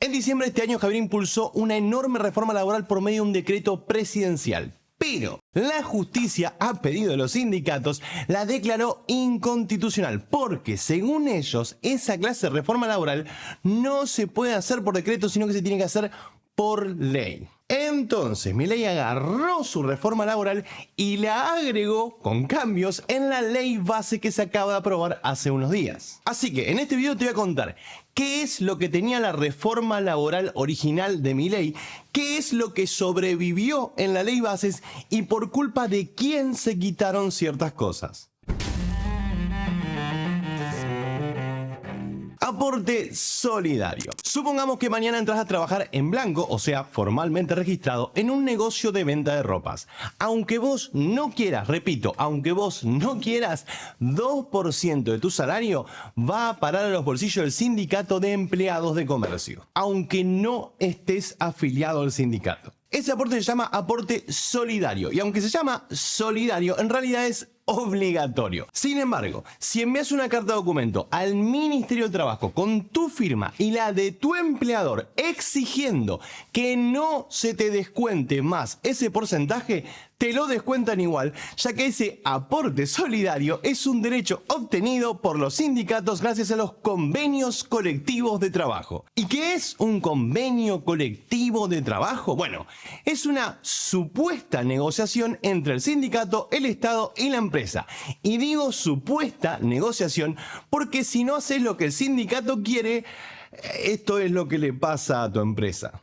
En diciembre de este año, Javier impulsó una enorme reforma laboral por medio de un decreto presidencial. Pero la justicia, a pedido de los sindicatos, la declaró inconstitucional porque, según ellos, esa clase de reforma laboral no se puede hacer por decreto, sino que se tiene que hacer por ley. Entonces, Milei agarró su reforma laboral y la agregó con cambios en la ley base que se acaba de aprobar hace unos días. Así que en este video te voy a contar qué es lo que tenía la reforma laboral original de Milei, qué es lo que sobrevivió en la ley bases y por culpa de quién se quitaron ciertas cosas. Aporte solidario. Supongamos que mañana entras a trabajar en blanco, o sea, formalmente registrado, en un negocio de venta de ropas. Aunque vos no quieras, repito, aunque vos no quieras, 2% de tu salario va a parar a los bolsillos del sindicato de empleados de comercio, aunque no estés afiliado al sindicato. Ese aporte se llama aporte solidario, y aunque se llama solidario, en realidad es obligatorio. Sin embargo, si envías una carta de documento al Ministerio de Trabajo con tu firma y la de tu empleador exigiendo que no se te descuente más ese porcentaje, te lo descuentan igual, ya que ese aporte solidario es un derecho obtenido por los sindicatos gracias a los convenios colectivos de trabajo. ¿Y qué es un convenio colectivo de trabajo? Bueno, es una supuesta negociación entre el sindicato, el Estado y la empresa. Y digo supuesta negociación porque si no haces lo que el sindicato quiere, esto es lo que le pasa a tu empresa.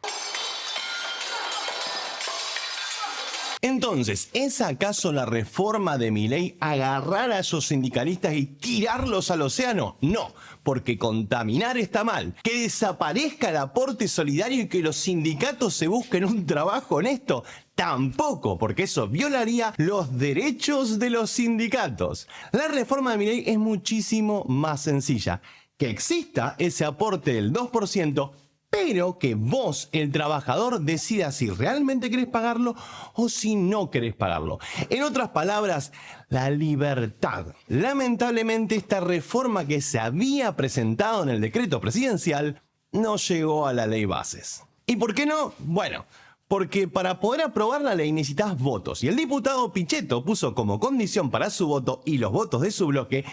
Entonces, ¿es acaso la reforma de Milei agarrar a esos sindicalistas y tirarlos al océano? No, porque contaminar está mal. Que desaparezca el aporte solidario y que los sindicatos se busquen un trabajo honesto, tampoco, porque eso violaría los derechos de los sindicatos. La reforma de Milei es muchísimo más sencilla. Que exista ese aporte del 2%, pero que vos, el trabajador, decidas si realmente querés pagarlo o si no querés pagarlo. En otras palabras, la libertad. Lamentablemente, esta reforma que se había presentado en el decreto presidencial no llegó a la ley bases. ¿Y por qué no? Bueno, porque para poder aprobar la ley necesitas votos. Y el diputado Pichetto puso como condición para su voto y los votos de su bloque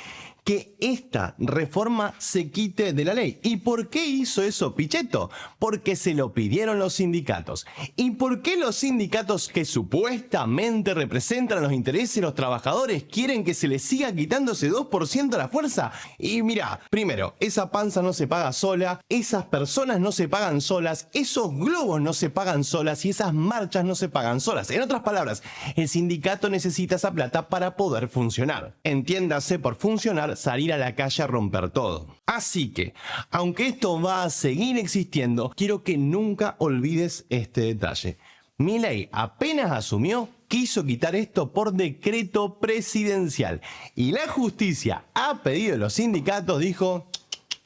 que esta reforma se quite de la ley. ¿Y por qué hizo eso Pichetto? Porque se lo pidieron los sindicatos. ¿Y por qué los sindicatos que supuestamente representan los intereses de los trabajadores quieren que se les siga quitando ese 2% a la fuerza? Y mirá, primero, esa panza no se paga sola, esas personas no se pagan solas, esos globos no se pagan solas y esas marchas no se pagan solas. En otras palabras, el sindicato necesita esa plata para poder funcionar. Entiéndase por funcionar, salir a la calle a romper todo. Así que, aunque esto va a seguir existiendo, quiero que nunca olvides este detalle. Milei apenas asumió, quiso quitar esto por decreto presidencial. Y la justicia, a pedido de los sindicatos, dijo: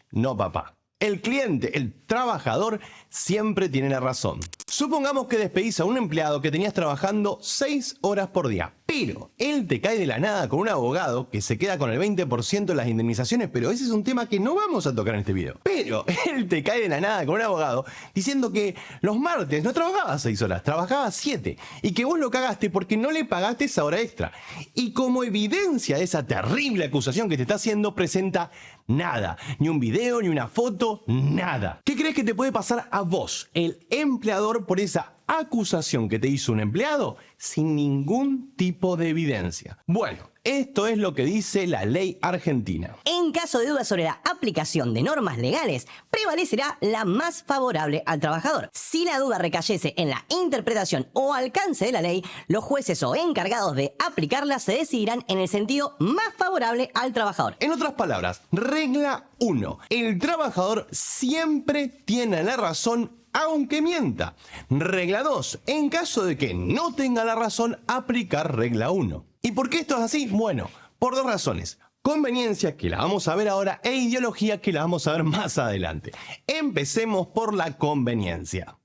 no, papá. El cliente, el trabajador, siempre tiene la razón. Supongamos que despedís a un empleado que tenías trabajando 6 horas por día, pero él te cae de la nada con un abogado que se queda con el 20% de las indemnizaciones, pero ese es un tema que no vamos a tocar en este video. Pero él te cae de la nada con un abogado diciendo que los martes no trabajaba 6 horas, trabajaba 7, y que vos lo cagaste porque no le pagaste esa hora extra. Y como evidencia de esa terrible acusación que te está haciendo, presenta nada, ni un video, ni una foto, nada. ¿Qué crees que te puede pasar a vos, el empleador, por esa acusación que te hizo un empleado sin ningún tipo de evidencia? Bueno, esto es lo que dice la ley argentina. En caso de duda sobre la aplicación de normas legales, prevalecerá la más favorable al trabajador. Si la duda recayese en la interpretación o alcance de la ley, los jueces o encargados de aplicarla se decidirán en el sentido más favorable al trabajador. En otras palabras, regla 1. El trabajador siempre tiene la razón aunque mienta. Regla 2. En caso de que no tenga la razón, aplicar regla 1. ¿Y por qué esto es así? Bueno, por 2 razones. Conveniencia, que la vamos a ver ahora, e ideología, que la vamos a ver más adelante. Empecemos por la conveniencia.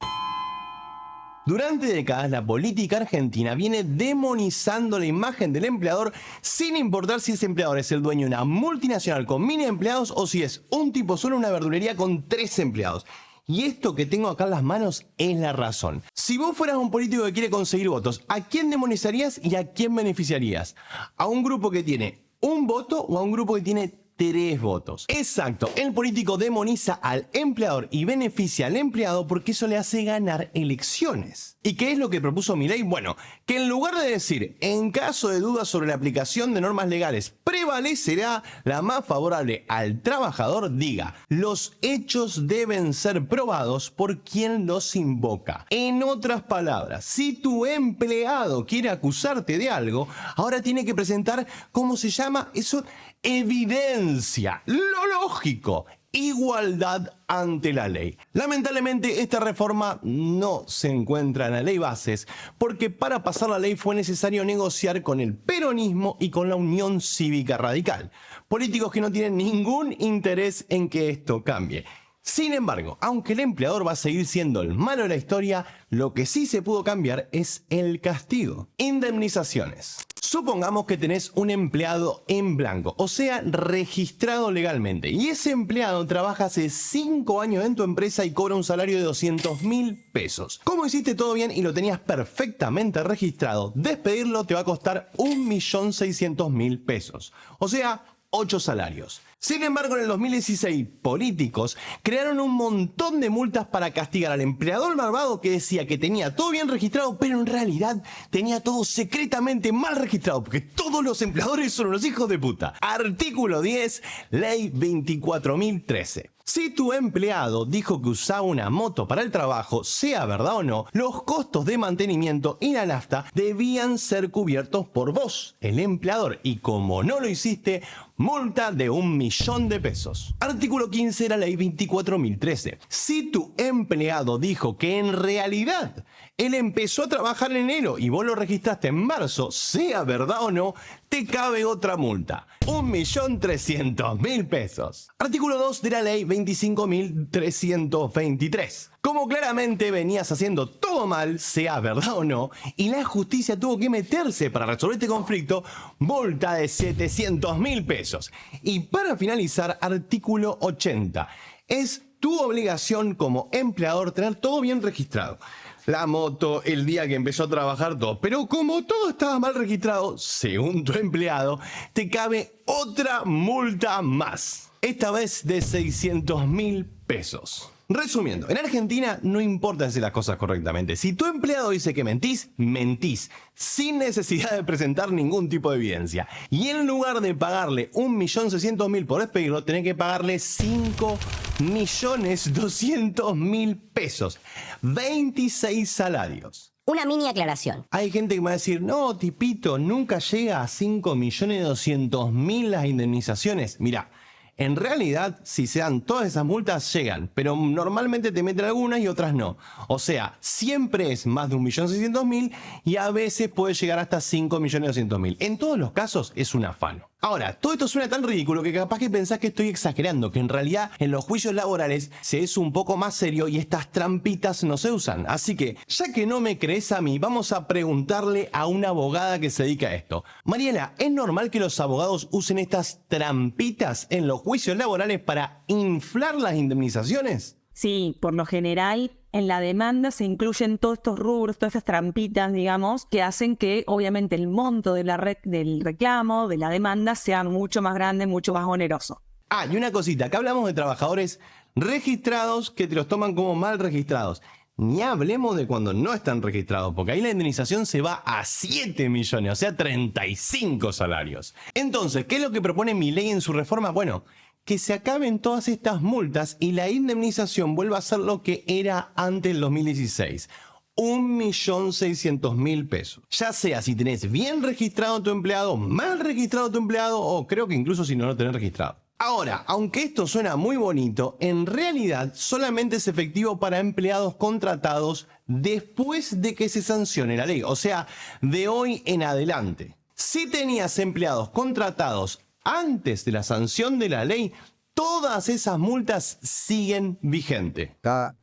Durante décadas, la política argentina viene demonizando la imagen del empleador sin importar si ese empleador es el dueño de una multinacional con 1000 empleados o si es un tipo solo en una verdulería con 3 empleados. Y esto que tengo acá en las manos es la razón. Si vos fueras un político que quiere conseguir votos, ¿a quién demonizarías y a quién beneficiarías? ¿A un grupo que tiene un voto o a un grupo que tiene 3 votos? Exacto, el político demoniza al empleador y beneficia al empleado porque eso le hace ganar elecciones. ¿Y qué es lo que propuso Milei? Bueno, que en lugar de decir, en caso de dudas sobre la aplicación de normas legales, prevalecerá la más favorable al trabajador, diga, los hechos deben ser probados por quien los invoca. En otras palabras, si tu empleado quiere acusarte de algo, ahora tiene que presentar, ¿cómo se llama eso? Evidencia. Lo lógico. Igualdad ante la ley. Lamentablemente esta reforma no se encuentra en la ley bases porque para pasar la ley fue necesario negociar con el peronismo y con la Unión Cívica Radical, políticos que no tienen ningún interés en que esto cambie. Sin embargo, aunque el empleador va a seguir siendo el malo de la historia, lo que sí se pudo cambiar es el castigo. Indemnizaciones. Supongamos que tenés un empleado en blanco, o sea, registrado legalmente, y ese empleado trabaja hace 5 años en tu empresa y cobra un salario de 200.000 pesos. Como hiciste todo bien y lo tenías perfectamente registrado, despedirlo te va a costar 1.600.000 pesos. O sea, 8 salarios. Sin embargo, en el 2016, políticos crearon un montón de multas para castigar al empleador malvado que decía que tenía todo bien registrado, pero en realidad tenía todo secretamente mal registrado, porque todos los empleadores son unos hijos de puta. Artículo 10, Ley 24.013. Si tu empleado dijo que usaba una moto para el trabajo, sea verdad o no, los costos de mantenimiento y la nafta debían ser cubiertos por vos, el empleador, y como no lo hiciste, multa de 1.000.000 de pesos. Artículo 15 de la Ley 24.013. Si tu empleado dijo que en realidad él empezó a trabajar en enero y vos lo registraste en marzo, sea verdad o no, te cabe otra multa. 1.300.000 pesos. Artículo 2 de la Ley 25.323. Como claramente venías haciendo todo mal, sea verdad o no, y la justicia tuvo que meterse para resolver este conflicto, multa de 700.000 pesos. Y para finalizar, artículo 80. Es tu obligación como empleador tener todo bien registrado. La moto, el día que empezó a trabajar, todo. Pero como todo estaba mal registrado, según tu empleado, te cabe otra multa más. Esta vez de 600.000 pesos. Resumiendo, en Argentina no importa hacer las cosas correctamente. Si tu empleado dice que mentís, mentís, sin necesidad de presentar ningún tipo de evidencia. Y en lugar de pagarle 1.600.000 por despedirlo, tenés que pagarle 5.200.000 pesos. 26 salarios. Una mini aclaración. Hay gente que me va a decir, no, tipito, nunca llega a 5.200.000 las indemnizaciones. Mira, en realidad, si se dan todas esas multas, llegan, pero normalmente te meten algunas y otras no. O sea, siempre es más de 1.600.000 y a veces puede llegar hasta 5.200.000. En todos los casos es un afano. Ahora, todo esto suena tan ridículo que capaz que pensás que estoy exagerando, que en realidad en los juicios laborales se es un poco más serio y estas trampitas no se usan. Así que, ya que no me crees a mí, vamos a preguntarle a una abogada que se dedica a esto. Mariela, ¿es normal que los abogados usen estas trampitas en los juicios laborales para inflar las indemnizaciones? Sí, por lo general en la demanda se incluyen todos estos rubros, todas esas trampitas, digamos, que hacen que obviamente el monto de del reclamo, de la demanda, sea mucho más grande, mucho más oneroso. Ah, y una cosita, acá hablamos de trabajadores registrados que te los toman como mal registrados. Ni hablemos de cuando no están registrados, porque ahí la indemnización se va a 7 millones, o sea, 35 salarios. Entonces, ¿qué es lo que propone Milei en su reforma? Bueno, que se acaben todas estas multas y la indemnización vuelva a ser lo que era antes del 2016. 1.600.000 pesos. Ya sea si tenés bien registrado tu empleado, mal registrado tu empleado o creo que incluso si no lo tenés registrado. Ahora, aunque esto suena muy bonito, en realidad solamente es efectivo para empleados contratados después de que se sancione la ley, o sea, de hoy en adelante. Si tenías empleados contratados antes de la sanción de la ley, todas esas multas siguen vigentes.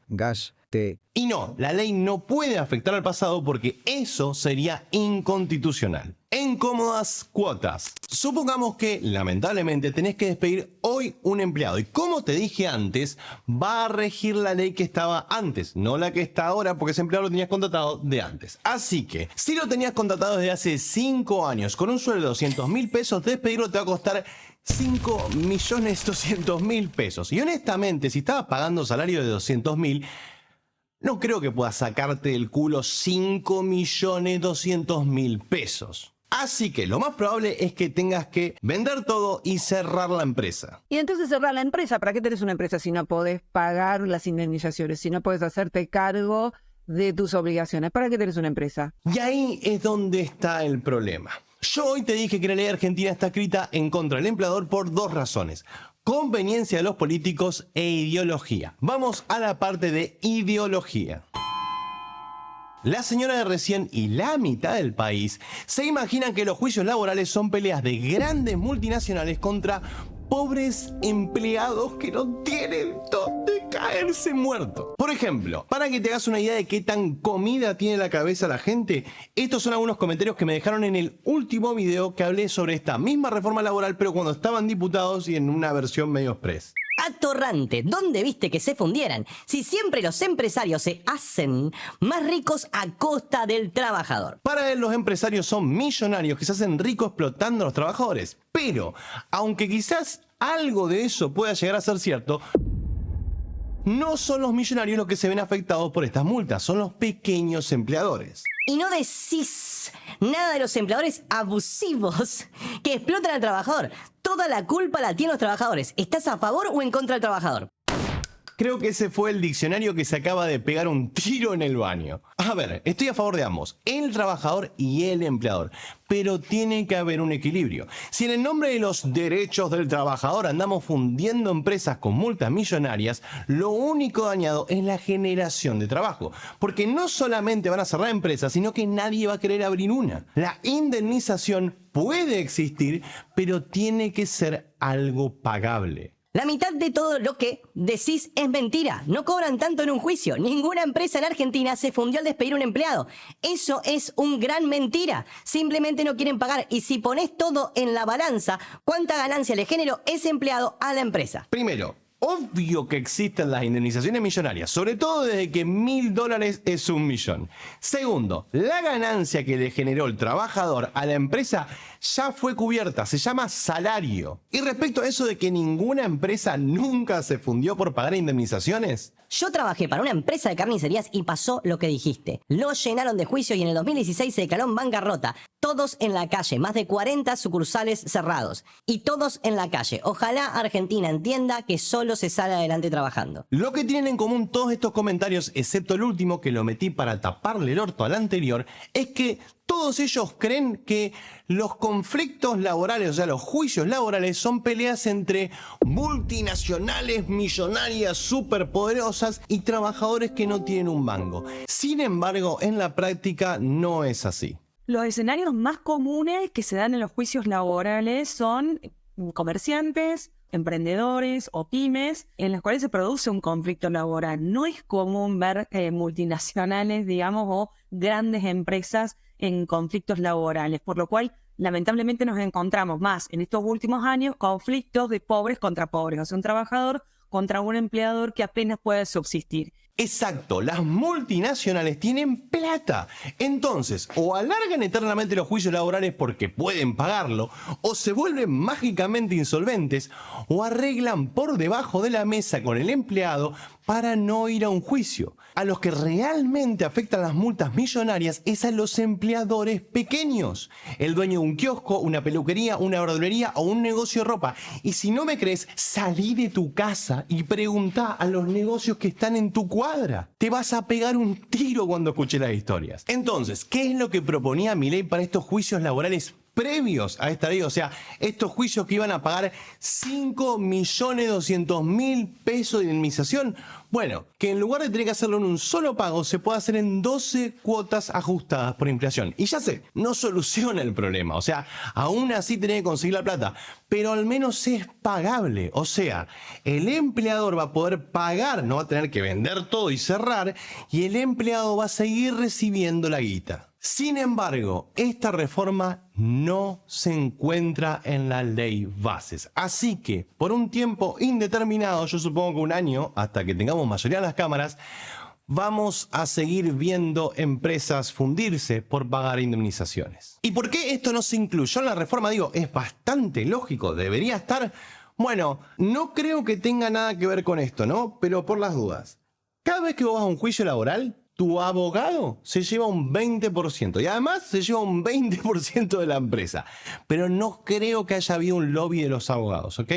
Gas presente. Y no, la ley no puede afectar al pasado porque eso sería inconstitucional. En cómodas cuotas. Supongamos que, lamentablemente, tenés que despedir hoy un empleado. Y como te dije antes, va a regir la ley que estaba antes, no la que está ahora, porque ese empleado lo tenías contratado de antes. Así que, si lo tenías contratado desde hace 5 años con un sueldo de 200.000 pesos, despedirlo te va a costar 5.200.000 pesos. Y honestamente, si estabas pagando salario de 200.000, no creo que puedas sacarte del culo 5.200.000 pesos. Así que lo más probable es que tengas que vender todo y cerrar la empresa. Y entonces cerrar la empresa. ¿Para qué tenés una empresa si no podés pagar las indemnizaciones? Si no podés hacerte cargo de tus obligaciones. ¿Para qué tenés una empresa? Y ahí es donde está el problema. Yo hoy te dije que la ley argentina está escrita en contra del empleador por 2 razones. Conveniencia de los políticos e ideología. Vamos a la parte de ideología. La señora de recién y la mitad del país se imaginan que los juicios laborales son peleas de grandes multinacionales contra pobres empleados que no tienen dónde caerse muerto. Por ejemplo, para que te hagas una idea de qué tan comida tiene la cabeza la gente, estos son algunos comentarios que me dejaron en el último video que hablé sobre esta misma reforma laboral, pero cuando estaban diputados y en una versión medio express. Atorrante, ¿dónde viste que se fundieran? Si siempre los empresarios se hacen más ricos a costa del trabajador. Para él, los empresarios son millonarios que se hacen ricos explotando a los trabajadores. Pero, aunque quizás algo de eso pueda llegar a ser cierto, no son los millonarios los que se ven afectados por estas multas, son los pequeños empleadores. Y no decís nada de los empleadores abusivos que explotan al trabajador. Toda la culpa la tienen los trabajadores. ¿Estás a favor o en contra del trabajador? Creo que ese fue el diccionario que se acaba de pegar un tiro en el baño. A ver, estoy a favor de ambos, el trabajador y el empleador, pero tiene que haber un equilibrio. Si en el nombre de los derechos del trabajador andamos fundiendo empresas con multas millonarias, lo único dañado es la generación de trabajo, porque no solamente van a cerrar empresas, sino que nadie va a querer abrir una. La indemnización puede existir, pero tiene que ser algo pagable. La mitad de todo lo que decís es mentira. No cobran tanto en un juicio. Ninguna empresa en Argentina se fundió al despedir a un empleado. Eso es un gran mentira. Simplemente no quieren pagar. Y si pones todo en la balanza, ¿cuánta ganancia le generó ese empleado a la empresa? Primero, obvio que existen las indemnizaciones millonarias, sobre todo desde que $1.000 es 1 millón. Segundo, la ganancia que le generó el trabajador a la empresa ya fue cubierta, se llama salario. Y respecto a eso de que ninguna empresa nunca se fundió por pagar indemnizaciones, Yo trabajé para una empresa de carnicerías y pasó lo que dijiste. Lo llenaron de juicio y en el 2016 se declaró en bancarrota. Todos en la calle, más de 40 sucursales cerrados. Y todos en la calle. Ojalá Argentina entienda que solo se sale adelante trabajando. lo que tienen en común todos estos comentarios, excepto el último que lo metí para taparle el orto al anterior, es que todos ellos creen que los conflictos laborales, o sea, los juicios laborales, son peleas entre multinacionales, millonarias, superpoderosas y trabajadores que no tienen un mango. Sin embargo, en la práctica no es así. Los escenarios más comunes que se dan en los juicios laborales son comerciantes, emprendedores o pymes en las cuales se produce un conflicto laboral. No es común ver multinacionales, digamos, o grandes empresas en conflictos laborales, por lo cual lamentablemente nos encontramos más en estos últimos años conflictos de pobres contra pobres, o sea, un trabajador contra un empleador que apenas puede subsistir. Exacto, las multinacionales tienen plata. Entonces, o alargan eternamente los juicios laborales porque pueden pagarlo, o se vuelven mágicamente insolventes, o arreglan por debajo de la mesa con el empleado para no ir a un juicio. A los que realmente afectan las multas millonarias es a los empleadores pequeños. El dueño de un kiosco, una peluquería, una verdulería o un negocio de ropa. Y si no me crees, salí de tu casa y preguntá a los negocios que están en tu cuadra. Te vas a pegar un tiro cuando escuches las historias. Entonces, ¿qué es lo que proponía Milei para estos juicios laborales previos a esta ley, o sea, estos juicios que iban a pagar 5.200.000 pesos de indemnización, bueno, que en lugar de tener que hacerlo en un solo pago, se puede hacer en 12 cuotas ajustadas por inflación. Y ya sé, no soluciona el problema, o sea, aún así tenés que conseguir la plata, pero al menos es pagable, o sea, el empleador va a poder pagar, no va a tener que vender todo y cerrar, y el empleado va a seguir recibiendo la guita. Sin embargo, esta reforma no se encuentra en la ley bases. Así que, por un tiempo indeterminado, yo supongo que un año, hasta que tengamos mayoría en las cámaras, vamos a seguir viendo empresas fundirse por pagar indemnizaciones. ¿Y por qué esto no se incluyó en la reforma? Digo, es bastante lógico, debería estar. Bueno, no creo que tenga nada que ver con esto, ¿no? Pero por las dudas, cada vez que vos vas a un juicio laboral, tu abogado se lleva un 20% y además se lleva un 20% de la empresa. Pero no creo que haya habido un lobby de los abogados, ¿ok?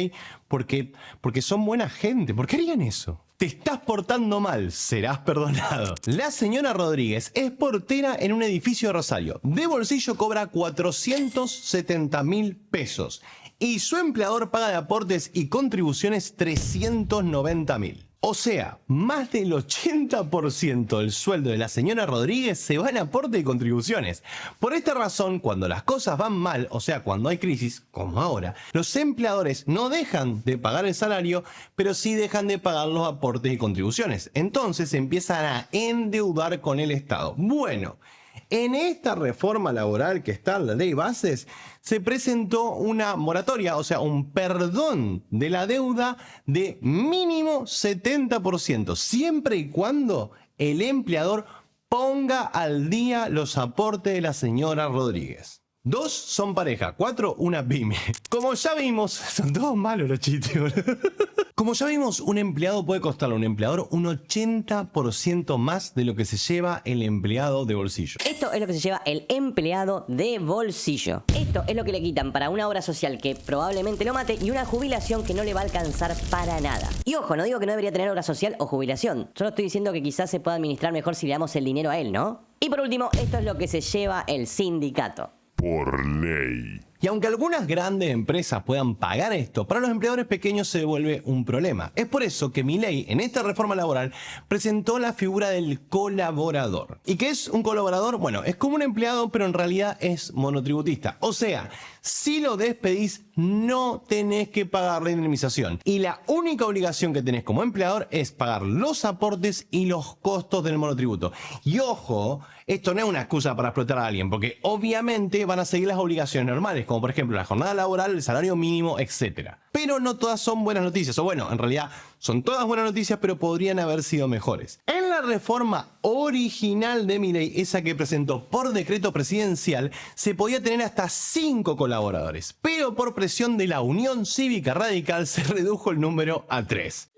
Porque son buena gente. ¿Por qué harían eso? Te estás portando mal, serás perdonado. La señora Rodríguez es portera en un edificio de Rosario. De bolsillo cobra 470.000 pesos y su empleador paga de aportes y contribuciones 390.000. O sea, más del 80% del sueldo de la señora Rodríguez se va en aporte y contribuciones. Por esta razón, cuando las cosas van mal, o sea, cuando hay crisis, como ahora, los empleadores no dejan de pagar el salario, pero sí dejan de pagar los aportes y contribuciones. Entonces se empiezan a endeudar con el Estado. Bueno, en esta reforma laboral que está en la ley bases, se presentó una moratoria, o sea, un perdón de la deuda de mínimo 70%, siempre y cuando el empleador ponga al día los aportes de la señora Rodríguez. 2 son pareja, 4 una pyme. Como ya vimos, son todos malos los chistes, boludo. Como ya vimos, un empleado puede costarle a un empleador un 80% más de lo que se lleva el empleado de bolsillo. Esto es lo que se lleva el empleado de bolsillo. Esto es lo que le quitan para una obra social que probablemente lo mate y una jubilación que no le va a alcanzar para nada. Y ojo, no digo que no debería tener obra social o jubilación. Solo estoy diciendo que quizás se pueda administrar mejor si le damos el dinero a él, ¿no? Y por último, esto es lo que se lleva el sindicato. Por ley. Y aunque algunas grandes empresas puedan pagar esto, para los empleadores pequeños se vuelve un problema. Es por eso que Milei, en esta reforma laboral, presentó la figura del colaborador. ¿Y qué es un colaborador? Bueno, es como un empleado, pero en realidad es monotributista. O sea, si lo despedís, no tenés que pagar la indemnización. Y la única obligación que tenés como empleador es pagar los aportes y los costos del monotributo. Y ojo, esto no es una excusa para explotar a alguien, porque obviamente van a seguir las obligaciones normales, como por ejemplo la jornada laboral, el salario mínimo, etc. Pero no todas son buenas noticias, o bueno, en realidad son todas buenas noticias, pero podrían haber sido mejores. En la reforma original de Milei, esa que presentó por decreto presidencial, se podía tener hasta 5 colaboradores, pero por presión de la Unión Cívica Radical se redujo el número a 3.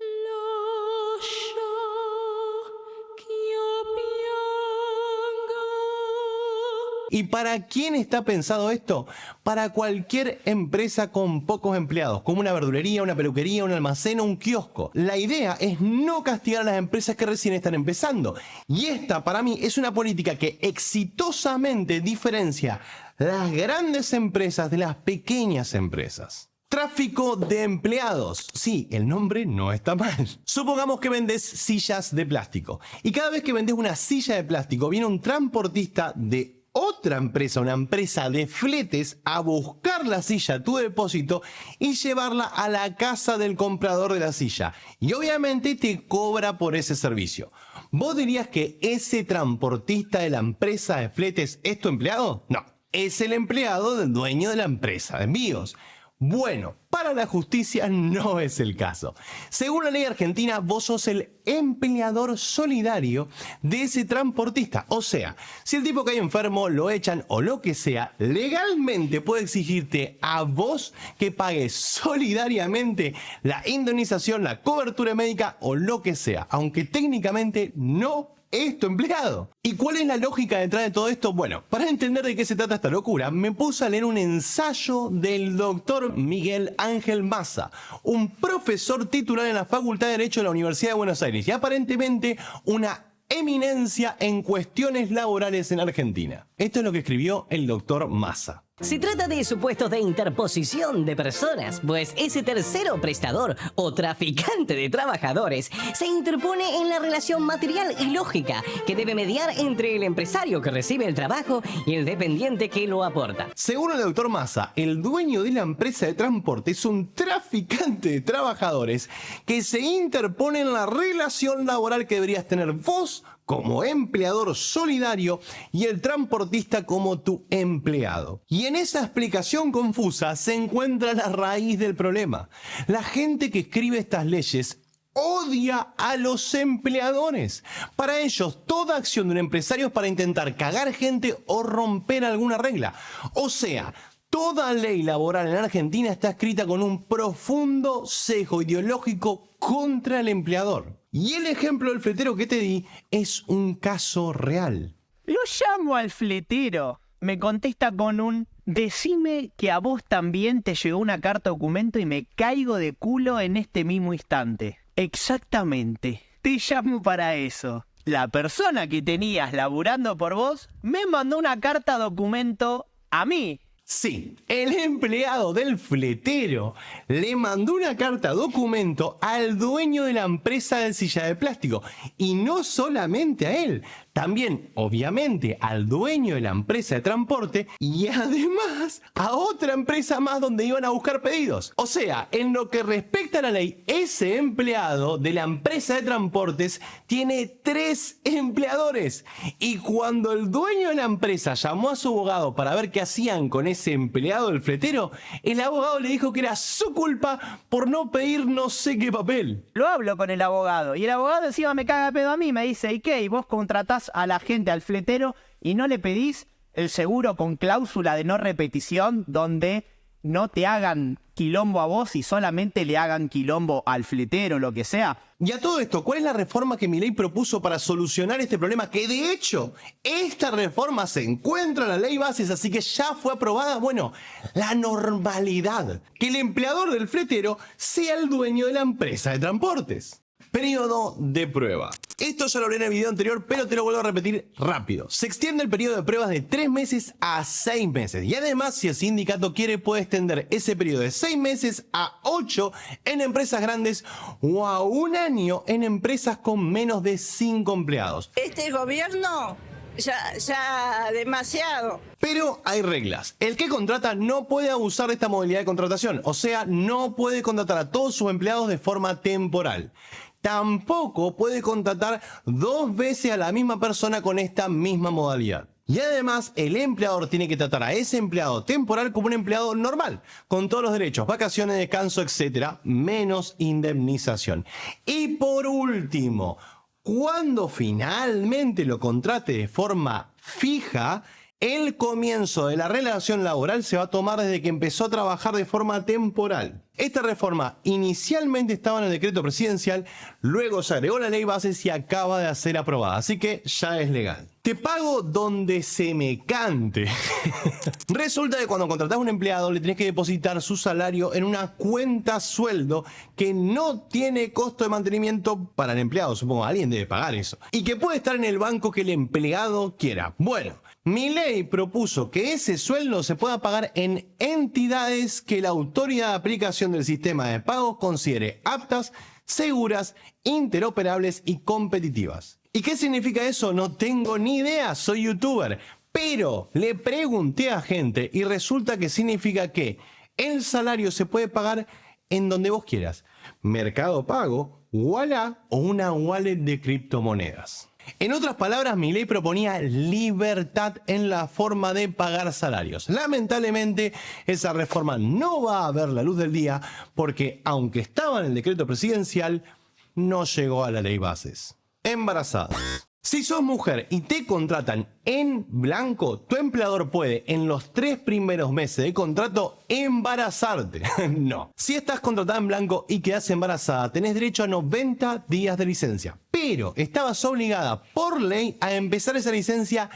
¿Y para quién está pensado esto? Para cualquier empresa con pocos empleados, como una verdulería, una peluquería, un almacén o un kiosco. La idea es no castigar a las empresas que recién están empezando. Y esta, para mí, es una política que exitosamente diferencia las grandes empresas de las pequeñas empresas. Tráfico de empleados. Sí, el nombre no está mal. Supongamos que vendes sillas de plástico. Y cada vez que vendes una silla de plástico, viene un transportista de otra empresa, una empresa de fletes, a buscar la silla a tu depósito y llevarla a la casa del comprador de la silla. Y obviamente te cobra por ese servicio. ¿Vos dirías que ese transportista de la empresa de fletes es tu empleado? No, es el empleado del dueño de la empresa de envíos. Bueno, para la justicia no es el caso. Según la ley argentina, vos sos el empleador solidario de ese transportista. O sea, si el tipo cae enfermo, lo echan o lo que sea, legalmente puede exigirte a vos que pagues solidariamente la indemnización, la cobertura médica o lo que sea, aunque técnicamente no es tu empleado. ¿Y cuál es la lógica detrás de todo esto? Bueno, para entender de qué se trata esta locura, me puse a leer un ensayo del doctor Miguel Ángel Massa, un profesor titular en la Facultad de Derecho de la Universidad de Buenos Aires y aparentemente una eminencia en cuestiones laborales en Argentina. Esto es lo que escribió el doctor Massa. Se trata de supuestos de interposición de personas, pues ese tercero prestador o traficante de trabajadores se interpone en la relación material y lógica que debe mediar entre el empresario que recibe el trabajo y el dependiente que lo aporta. Según el doctor Massa, el dueño de la empresa de transporte es un traficante de trabajadores que se interpone en la relación laboral que deberías tener vos como empleador solidario y el transportista como tu empleado. Y en esa explicación confusa se encuentra la raíz del problema. La gente que escribe estas leyes odia a los empleadores. Para ellos, toda acción de un empresario es para intentar cagar gente o romper alguna regla. O sea, toda ley laboral en Argentina está escrita con un profundo sesgo ideológico contra el empleador. Y el ejemplo del fletero que te di es un caso real. Lo llamo al fletero. Me contesta con un: decime que a vos también te llegó una carta documento y me caigo de culo en este mismo instante. Exactamente. Te llamo para eso. La persona que tenías laburando por vos me mandó una carta documento a mí. Sí, el empleado del fletero le mandó una carta documento al dueño de la empresa de silla de plástico. Y no solamente a él, también, obviamente, al dueño de la empresa de transporte y además a otra empresa más donde iban a buscar pedidos. O sea, en lo que respecta a la ley, ese empleado de la empresa de transportes tiene 3 empleadores. Y cuando el dueño de la empresa llamó a su abogado para ver qué hacían con ese empleado del fletero, el abogado le dijo que era su culpa por no pedir no sé qué papel. Lo hablo con el abogado y el abogado encima me caga pedo a mí, me dice: ¿y qué? ¿Y vos contratás a la gente, al fletero, y no le pedís el seguro con cláusula de no repetición, donde no te hagan quilombo a vos y solamente le hagan quilombo al fletero, lo que sea? Y a todo esto, ¿cuál es la reforma que Milei propuso para solucionar este problema? Que de hecho, esta reforma se encuentra en la ley bases, así que ya fue aprobada. Bueno, la normalidad. Que el empleador del fletero sea el dueño de la empresa de transportes. Periodo de prueba. Esto ya lo hablé en el video anterior, pero te lo vuelvo a repetir rápido. Se extiende el periodo de pruebas de 3 meses a 6 meses. Y además, si el sindicato quiere, puede extender ese periodo de 6 meses a 8 en empresas grandes o a 1 año en empresas con menos de 5 empleados. Este gobierno ya demasiado. Pero hay reglas. El que contrata no puede abusar de esta modalidad de contratación. O sea, no puede contratar a todos sus empleados de forma temporal. Tampoco puede contratar 2 veces a la misma persona con esta misma modalidad. Y además, el empleador tiene que tratar a ese empleado temporal como un empleado normal, con todos los derechos, vacaciones, descanso, etc., menos indemnización. Y por último, cuando finalmente lo contrate de forma fija, el comienzo de la relación laboral se va a tomar desde que empezó a trabajar de forma temporal. Esta reforma inicialmente estaba en el decreto presidencial, luego se agregó la ley bases y acaba de ser aprobada, así que ya es legal. Te pago donde se me cante. Resulta que cuando contratás a un empleado le tenés que depositar su salario en una cuenta sueldo que no tiene costo de mantenimiento para el empleado, supongo, alguien debe pagar eso, y que puede estar en el banco que el empleado quiera. Bueno, Milei propuso que ese sueldo se pueda pagar en entidades que la autoridad de aplicación del sistema de pagos considere aptas, seguras, interoperables y competitivas. ¿Y qué significa eso? No tengo ni idea, soy youtuber. Pero le pregunté a gente y resulta que significa que el salario se puede pagar en donde vos quieras. Mercado Pago, Ualá o una wallet de criptomonedas. En otras palabras, Milei proponía libertad en la forma de pagar salarios. Lamentablemente, esa reforma no va a ver la luz del día porque, aunque estaba en el decreto presidencial, no llegó a la ley bases. Embarazadas. Si sos mujer y te contratan en blanco, tu empleador puede en los 3 primeros meses de contrato embarazarte. No. Si estás contratada en blanco y quedás embarazada, tenés derecho a 90 días de licencia. Pero estabas obligada por ley a empezar esa licencia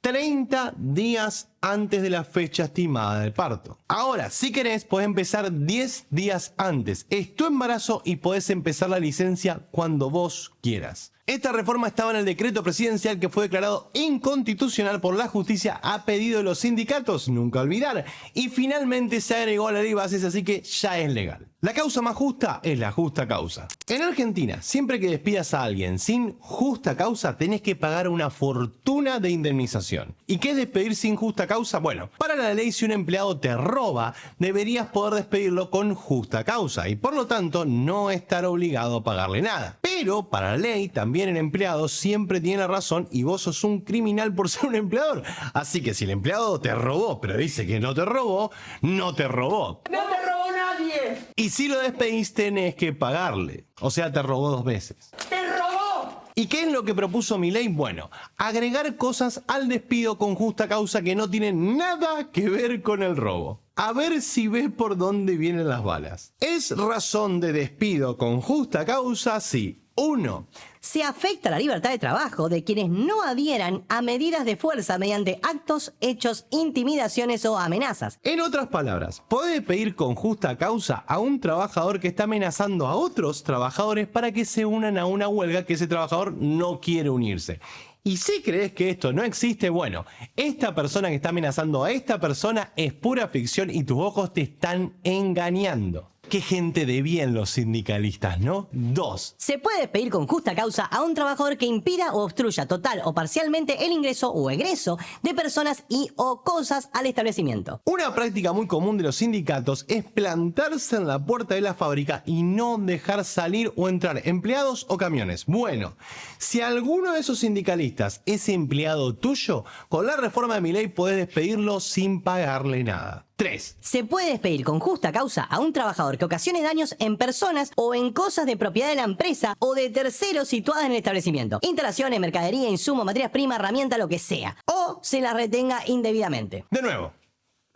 30 días antes de la fecha estimada del parto. Ahora, si querés, podés empezar 10 días antes. Es tu embarazo y podés empezar la licencia cuando vos quieras. Esta reforma estaba en el decreto presidencial que fue declarado inconstitucional por la justicia a pedido de los sindicatos, nunca olvidar, y finalmente se agregó a la ley bases, así que ya es legal. La causa más justa es la justa causa. En Argentina, siempre que despidas a alguien sin justa causa, tenés que pagar una fortuna de indemnización. ¿Y qué es despedir sin justa causa? Bueno, para la ley, si un empleado te roba, deberías poder despedirlo con justa causa y por lo tanto no estar obligado a pagarle nada. Pero para la ley, también el empleado siempre tiene la razón y vos sos un criminal por ser un empleador. Así que si el empleado te robó, pero dice que no te robó, no te robó. ¡No te robó nadie! Y si lo despedís, tenés que pagarle. O sea, te robó 2 veces. ¡Te robó! ¿Y qué es lo que propuso Milei? Bueno, agregar cosas al despido con justa causa que no tienen nada que ver con el robo. A ver si ves por dónde vienen las balas. ¿Es razón de despido con justa causa? Sí. 1. Se afecta la libertad de trabajo de quienes no adhieran a medidas de fuerza mediante actos, hechos, intimidaciones o amenazas. En otras palabras, podés pedir con justa causa a un trabajador que está amenazando a otros trabajadores para que se unan a una huelga que ese trabajador no quiere unirse. Y si crees que esto no existe, bueno, esta persona que está amenazando a esta persona es pura ficción y tus ojos te están engañando. Qué gente de bien los sindicalistas, ¿no? 2. Se puede despedir con justa causa a un trabajador que impida o obstruya total o parcialmente el ingreso o egreso de personas y o cosas al establecimiento. Una práctica muy común de los sindicatos es plantarse en la puerta de la fábrica y no dejar salir o entrar empleados o camiones. Bueno, si alguno de esos sindicalistas es empleado tuyo, con la reforma de Milei podés despedirlo sin pagarle nada. 3. Se puede despedir con justa causa a un trabajador que ocasione daños en personas o en cosas de propiedad de la empresa o de terceros situadas en el establecimiento. Instalaciones, mercadería, insumo, materias primas, herramienta, lo que sea. O se la retenga indebidamente. De nuevo,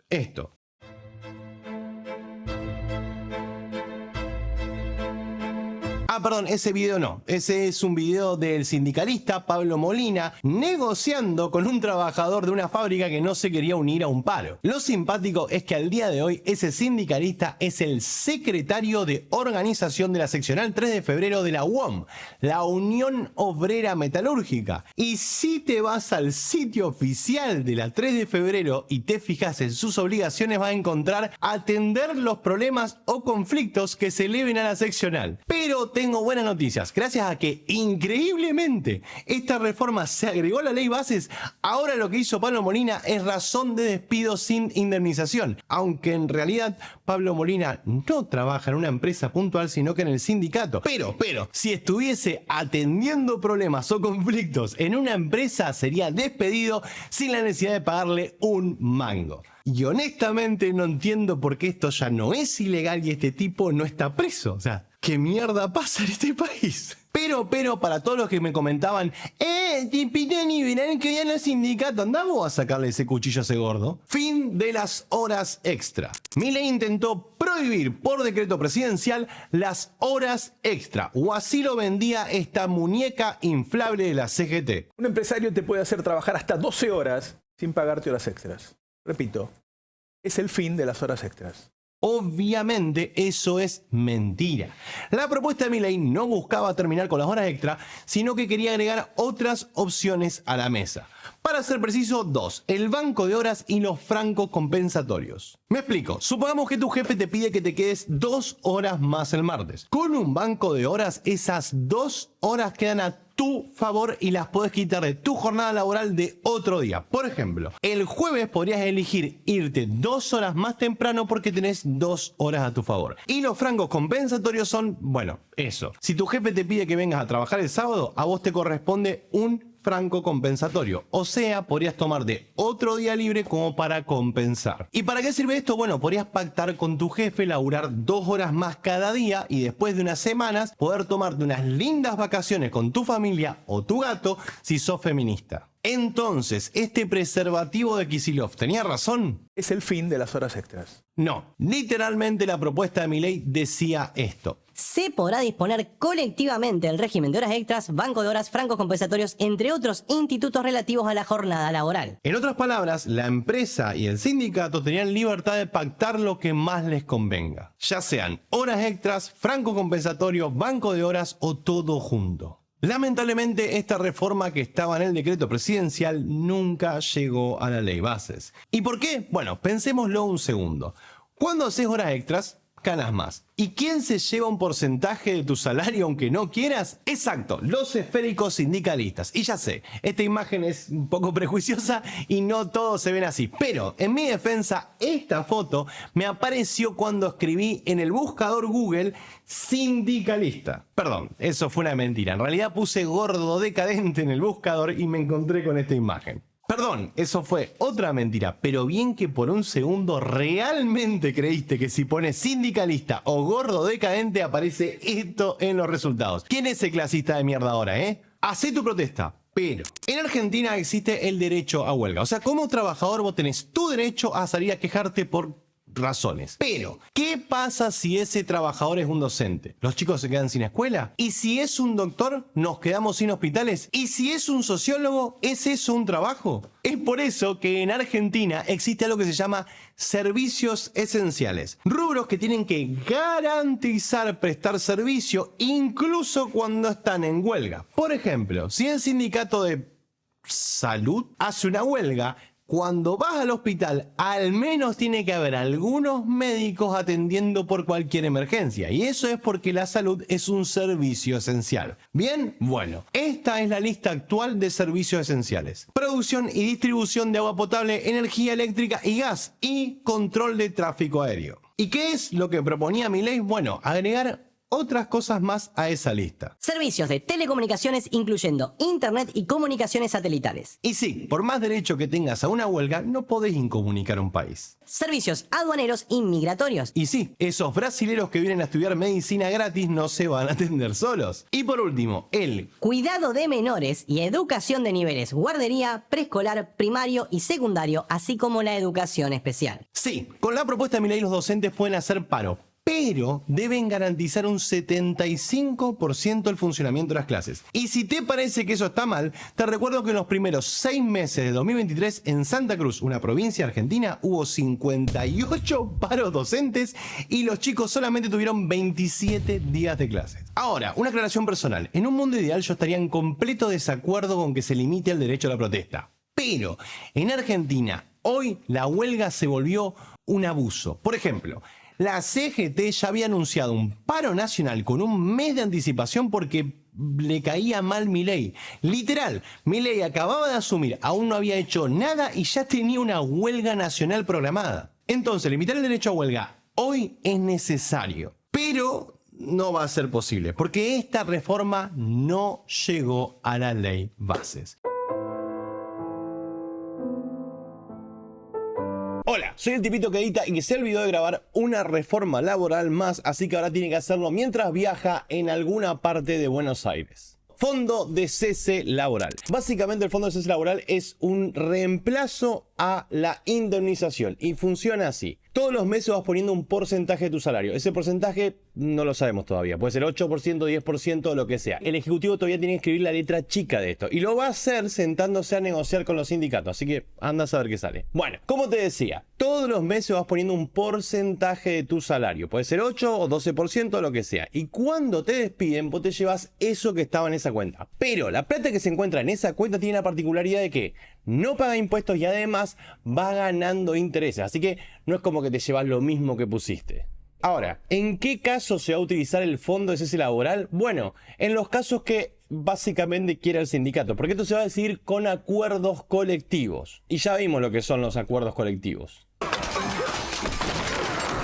esto. Ah, perdón, ese video no. Ese es un video del sindicalista Pablo Molina negociando con un trabajador de una fábrica que no se quería unir a un paro. Lo simpático es que al día de hoy ese sindicalista es el secretario de organización de la seccional 3 de febrero de la UOM, la Unión Obrera Metalúrgica. Y si te vas al sitio oficial de la 3 de febrero y te fijas en sus obligaciones, vas a encontrar atender los problemas o conflictos que se eleven a la seccional. Pero tengo buenas noticias. Gracias a que, increíblemente, esta reforma se agregó a la ley bases, ahora lo que hizo Pablo Molina es razón de despido sin indemnización. Aunque en realidad Pablo Molina no trabaja en una empresa puntual, sino que en el sindicato. Pero, si estuviese atendiendo problemas o conflictos en una empresa, sería despedido sin la necesidad de pagarle un mango. Y honestamente no entiendo por qué esto ya no es ilegal y este tipo no está preso. O sea, ¿qué mierda pasa en este país? Pero, para todos los que me comentaban, Tipiteni, verán que ya no es sindicato, andamos a sacarle ese cuchillo a ese gordo. Fin de las horas extra. Milei intentó prohibir por decreto presidencial las horas extra, o así lo vendía esta muñeca inflable de la CGT. Un empresario te puede hacer trabajar hasta 12 horas sin pagarte horas extras. Repito, es el fin de las horas extras. Obviamente eso es mentira. La propuesta de Milei no buscaba terminar con las horas extra, sino que quería agregar otras opciones a la mesa. Para ser preciso, 2. El banco de horas y los francos compensatorios. Me explico. Supongamos que tu jefe te pide que te quedes 2 horas más el martes. Con un banco de horas, esas 2 horas quedan a tu favor y las podés quitar de tu jornada laboral de otro día. Por ejemplo, el jueves podrías elegir irte 2 horas más temprano porque tenés 2 horas a tu favor. Y los francos compensatorios son, bueno, eso. Si tu jefe te pide que vengas a trabajar el sábado, a vos te corresponde un franco compensatorio. O sea, podrías tomarte otro día libre como para compensar. ¿Y para qué sirve esto? Bueno, podrías pactar con tu jefe, laburar 2 horas más cada día y después de unas semanas poder tomarte unas lindas vacaciones con tu familia o tu gato si sos feminista. Entonces, ¿este preservativo de Kicillof tenía razón? Es el fin de las horas extras. No, literalmente la propuesta de Milei decía esto. se podrá disponer colectivamente del régimen de horas extras, banco de horas, francos compensatorios, entre otros institutos relativos a la jornada laboral. En otras palabras, la empresa y el sindicato tenían libertad de pactar lo que más les convenga, ya sean horas extras, franco compensatorio, banco de horas o todo junto. Lamentablemente, esta reforma que estaba en el decreto presidencial nunca llegó a la ley bases. ¿Y por qué? Bueno, pensémoslo un segundo. Cuando haces horas extras, ganas más. ¿Y quién se lleva un porcentaje de tu salario aunque no quieras? Exacto, los esféricos sindicalistas. Y ya sé, esta imagen es un poco prejuiciosa y no todos se ven así. Pero, en mi defensa, esta foto me apareció cuando escribí en el buscador Google sindicalista. Perdón, eso fue una mentira. En realidad puse gordo decadente en el buscador y me encontré con esta imagen. Perdón, eso fue otra mentira, pero bien que por un segundo realmente creíste que si pones sindicalista o gordo decadente aparece esto en los resultados. ¿Quién es ese clasista de mierda ahora, Hacé tu protesta. Pero en Argentina existe el derecho a huelga. O sea, como trabajador vos tenés tu derecho a salir a quejarte por razones. Pero, ¿qué pasa si ese trabajador es un docente? ¿Los chicos se quedan sin escuela? ¿Y si es un doctor, nos quedamos sin hospitales? ¿Y si es un sociólogo, es eso un trabajo? Es por eso que en Argentina existe algo que se llama servicios esenciales. Rubros que tienen que garantizar prestar servicio incluso cuando están en huelga. Por ejemplo, si el sindicato de salud hace una huelga, cuando vas al hospital, al menos tiene que haber algunos médicos atendiendo por cualquier emergencia. Y eso es porque la salud es un servicio esencial. Bien, bueno, esta es la lista actual de servicios esenciales. Producción y distribución de agua potable, energía eléctrica y gas, y control de tráfico aéreo. ¿Y qué es lo que proponía mi ley? Bueno, agregar otras cosas más a esa lista. Servicios de telecomunicaciones incluyendo internet y comunicaciones satelitales. Y sí, por más derecho que tengas a una huelga, no podés incomunicar un país. Servicios aduaneros y migratorios. Y sí, esos brasileros que vienen a estudiar medicina gratis no se van a atender solos. Y por último, el cuidado de menores y educación de niveles guardería, preescolar, primario y secundario, así como la educación especial. Sí, con la propuesta de mi ley los docentes pueden hacer paro, pero deben garantizar un 75% del funcionamiento de las clases. Y si te parece que eso está mal, te recuerdo que en los primeros 6 meses de 2023 en Santa Cruz, una provincia argentina, hubo 58 paros docentes y los chicos solamente tuvieron 27 días de clases. Ahora, una aclaración personal. En un mundo ideal yo estaría en completo desacuerdo con que se limite el derecho a la protesta. Pero en Argentina, hoy la huelga se volvió un abuso. Por ejemplo, la CGT ya había anunciado un paro nacional con un mes de anticipación porque le caía mal Milei. Literal, Milei acababa de asumir, aún no había hecho nada y ya tenía una huelga nacional programada. Entonces, limitar el derecho a huelga hoy es necesario, pero no va a ser posible porque esta reforma no llegó a la ley bases. Hola, soy el tipito que edita y que se olvidó de grabar una reforma laboral más, así que ahora tiene que hacerlo mientras viaja en alguna parte de Buenos Aires. Fondo de cese laboral. Básicamente el fondo de cese laboral es un reemplazo a la indemnización y funciona así. Todos los meses vas poniendo un porcentaje de tu salario. Ese porcentaje no lo sabemos todavía. Puede ser 8%, 10%, lo que sea. El ejecutivo todavía tiene que escribir la letra chica de esto. Y lo va a hacer sentándose a negociar con los sindicatos. Así que anda a saber qué sale. Bueno, como te decía, todos los meses vas poniendo un porcentaje de tu salario. Puede ser 8 o 12%, lo que sea. Y cuando te despiden, vos te llevas eso que estaba en esa cuenta. Pero la plata que se encuentra en esa cuenta tiene la particularidad de que no paga impuestos y además va ganando intereses. Así que no es como que te llevas lo mismo que pusiste. Ahora, ¿en qué caso se va a utilizar el fondo de cese laboral? Bueno, en los casos que básicamente quiera el sindicato, porque esto se va a decidir con acuerdos colectivos. Y ya vimos lo que son los acuerdos colectivos.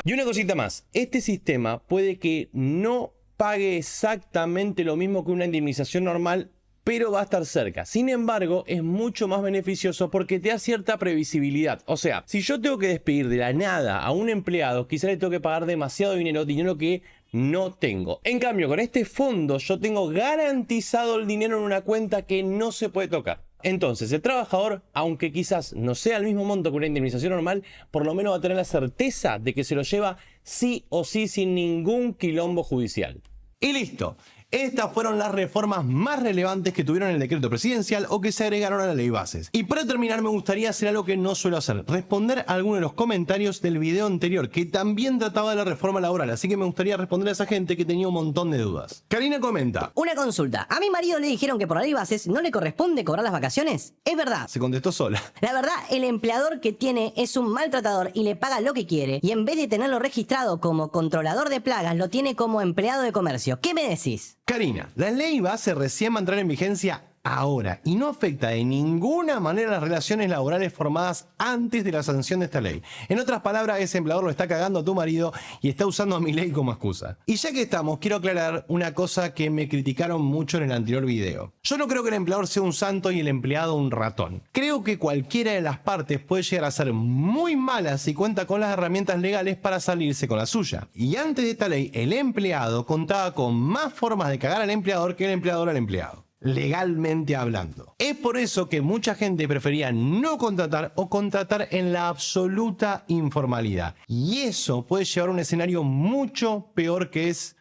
Y una cosita más, este sistema puede que no pague exactamente lo mismo que una indemnización normal, pero va a estar cerca. Sin embargo, es mucho más beneficioso porque te da cierta previsibilidad. O sea, si yo tengo que despedir de la nada a un empleado, quizás le tengo que pagar demasiado dinero que no tengo. En cambio, con este fondo yo tengo garantizado el dinero en una cuenta que no se puede tocar. Entonces, el trabajador, aunque quizás no sea el mismo monto que una indemnización normal, por lo menos va a tener la certeza de que se lo lleva sí o sí sin ningún quilombo judicial. Y listo. Estas fueron las reformas más relevantes que tuvieron el decreto presidencial o que se agregaron a la ley bases. Y para terminar me gustaría hacer algo que no suelo hacer, responder a algunos de los comentarios del video anterior que también trataba de la reforma laboral, así que me gustaría responder a esa gente que tenía un montón de dudas. Karina comenta: Una consulta. A mi marido le dijeron que por la ley bases no le corresponde cobrar las vacaciones. ¿Es verdad? se contestó sola. La verdad, el empleador que tiene es un maltratador y le paga lo que quiere, y en vez de tenerlo registrado como controlador de plagas, lo tiene como empleado de comercio. ¿Qué me decís? Karina, la ley base recién va a entrar en vigencia ahora y no afecta de ninguna manera las relaciones laborales formadas antes de la sanción de esta ley. En otras palabras, ese empleador lo está cagando a tu marido y está usando a mi ley como excusa. Y ya que estamos, quiero aclarar una cosa que me criticaron mucho en el anterior video. Yo no creo que el empleador sea un santo y el empleado un ratón. Creo que cualquiera de las partes puede llegar a ser muy mala si cuenta con las herramientas legales para salirse con la suya. Y antes de esta ley, el empleado contaba con más formas de cagar al empleador que el empleador al empleado, legalmente hablando. Es por eso que mucha gente prefería no contratar o contratar en la absoluta informalidad. Y eso puede llevar a un escenario mucho peor que es,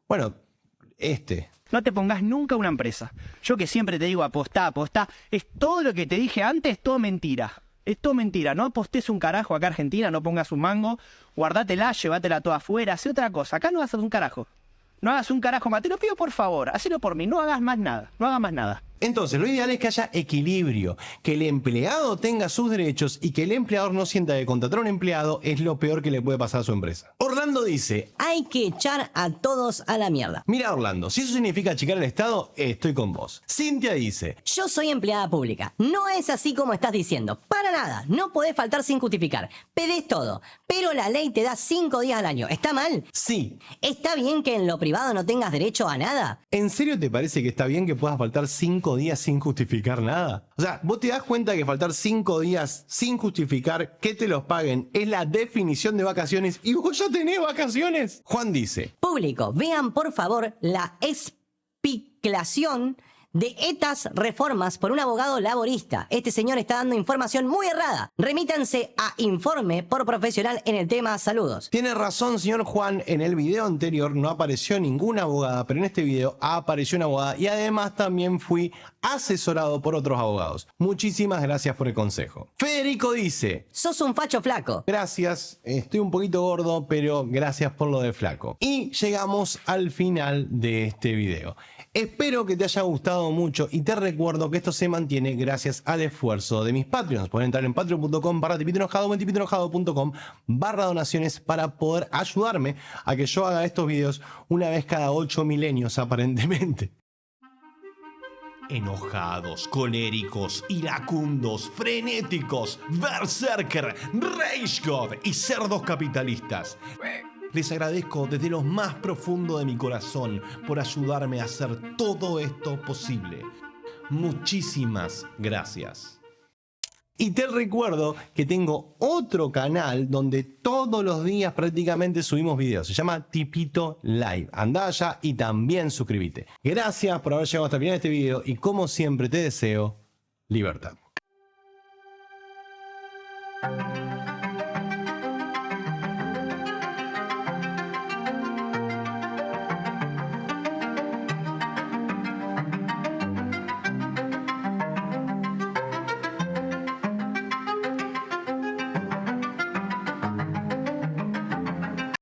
bueno, este. No te pongas nunca una empresa. Yo que siempre te digo apostá, apostá. Es todo lo que te dije antes, todo mentira. Es todo mentira. No apostes un carajo acá a Argentina, no pongas un mango. Guardátela, llévatela toda afuera, haz otra cosa. Acá no vas a hacer un carajo. No hagas un carajo más. Te lo pido por favor. Hacelo por mí. No hagas más nada. No hagas más nada. Entonces, lo ideal es que haya equilibrio, que el empleado tenga sus derechos y que el empleador no sienta que contratar a un empleado es lo peor que le puede pasar a su empresa. Orlando dice: Hay que echar a todos a la mierda. mira Orlando, si eso significa achicar el Estado, estoy con vos. Cintia dice: Yo soy empleada pública. No es así como estás diciendo. Para nada. No podés faltar sin justificar. Pedés todo. Pero la ley te da 5 días al año. ¿Está mal? sí. ¿Está bien que en lo privado no tengas derecho a nada? ¿En serio te parece que está bien que puedas faltar 5 días sin justificar nada? O sea, ¿vos te das cuenta que faltar 5 días sin justificar que te los paguen es la definición de vacaciones y vos ya tenés vacaciones? Juan dice: Público, vean por favor la explicación de estas reformas por un abogado laborista. Este señor está dando información muy errada. Remítanse a informe por profesional en el tema. Saludos. tiene razón, señor Juan, en el video anterior no apareció ninguna abogada, pero en este video apareció una abogada y además también fui asesorado por otros abogados. Muchísimas gracias por el consejo. Federico dice: Sos un facho flaco. gracias, estoy un poquito gordo, pero gracias por lo de flaco. Y llegamos al final de este video. Espero que te haya gustado mucho y te recuerdo que esto se mantiene gracias al esfuerzo de mis Patreons. Pueden entrar en patreon.com/tipitoenojado o en tipitoenojado.com/donaciones para poder ayudarme a que yo haga estos videos una vez cada 8 milenios aparentemente. Enojados, coléricos, iracundos, frenéticos, berserker, rage god y cerdos capitalistas. Les agradezco desde lo más profundo de mi corazón por ayudarme a hacer todo esto posible. Muchísimas gracias. Y te recuerdo que tengo otro canal donde todos los días prácticamente subimos videos. Se llama Tipito Live. Andá allá y también suscríbete. Gracias por haber llegado hasta el final de este video y como siempre te deseo libertad.